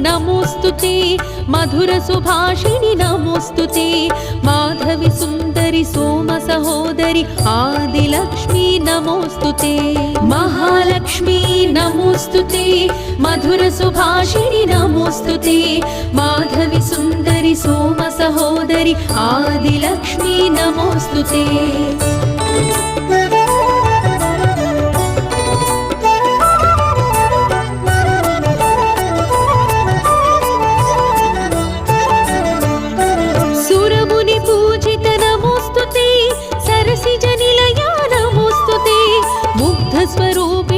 नमोस्तुते मधुर सुभाषिणि नमोस्तुते माधवी सुंदरी सोम सहोदरी आदिलक्ष्मी नमोस्तुते महालक्ष्मी नमोस्तुते मधुर सुभाषिणि नमोस्तुते माधवी सुंदरी सोम सहोदरी आदिलक्ष्मी नमोस्तुते स्वरूप